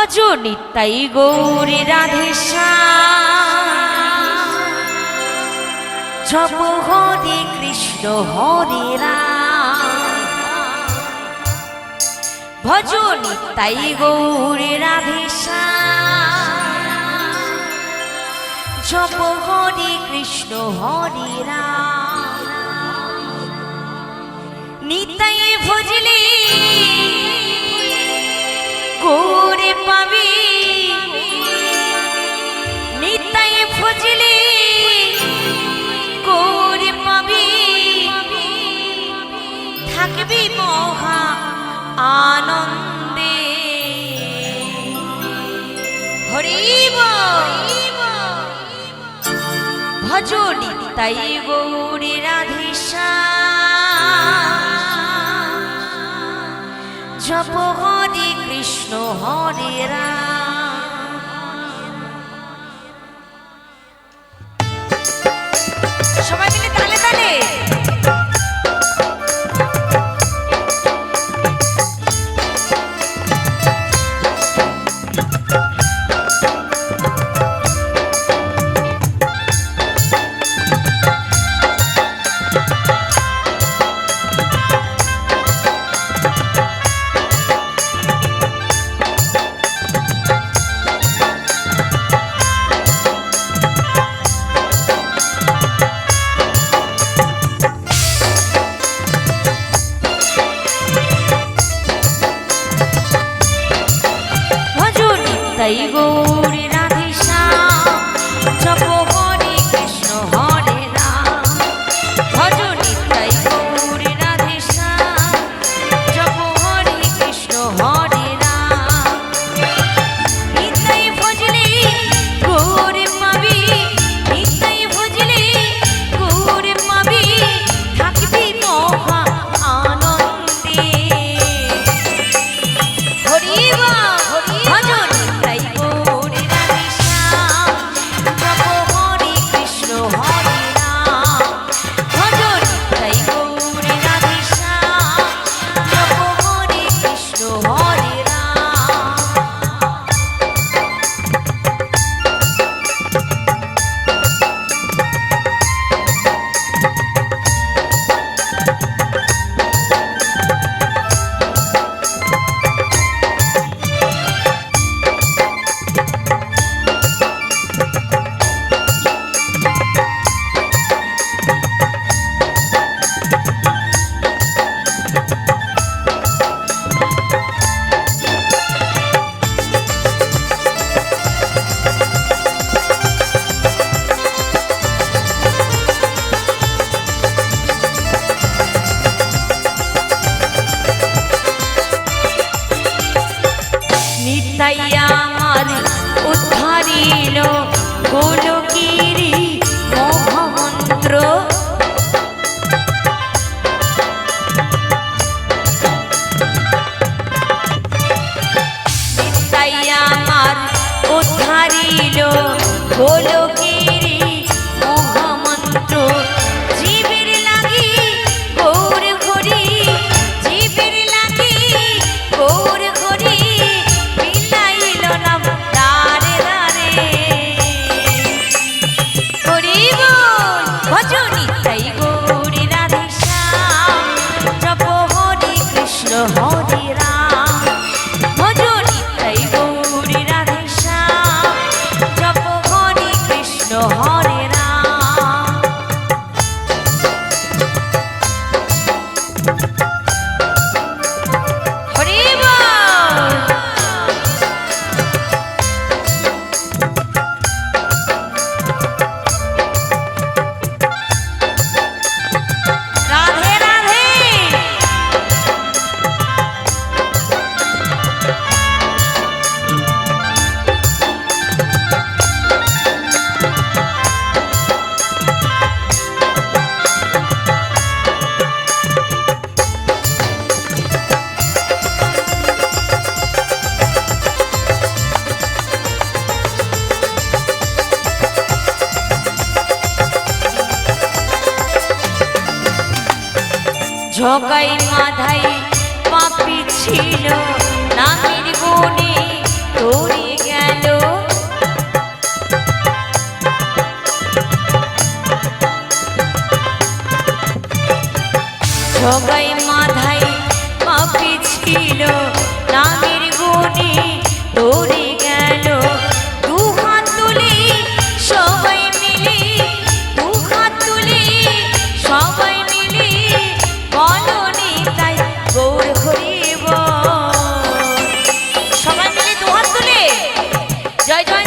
ভজ নিতাই গৌর রাধেশ্যাম জপ হরে কৃষ্ণ হরে রাম ভজ নিতাই গৌর রাধেশ্যাম জপ হরে কৃষ্ণ হরে রাম নিতাই ভজলে গৌরে পাবি নিতাই ভজলে গৌরে পাবি থাকবি মহা আনন্দে হরিব ভজ নিতাই গৌরে রাধেশ্যাম জপ হরে কৃষ্ণ হরে রাম সবাই মিলে তালে তালে তাই গৌর রাধেশ্যাম জপ হরে কৃষ্ণ হরে রাম ভজ নিতাই গৌর রাধেশ্যাম জপ হরে কৃষ্ণ হরে রাম নিতাই ভজলে গৌর পাবি নিতাই ভজলে গৌর পাবি থাকবি মহা আনন্দে হরিব ভজ নিতাই আমার উদ্ধারিল গোলকিরি মহামন্ত্র নিতাই আমার উদ্ধারিল গোলকিরি মহামন্ত্র জীবের লাগি গৌর হরি জীবের লাগি গৌর হরি ভজ নিতাই গৌর রাধেশ্যাম জপ হরে কৃষ্ণ হরে রাম ভজ নিতাই গৌর রাধেশ্যাম জপ হরে কৃষ্ণ হরে রাম হরিব ঝকাই মাথায় পাপি ছিল নামের গুণে তো তুলে জয় জয়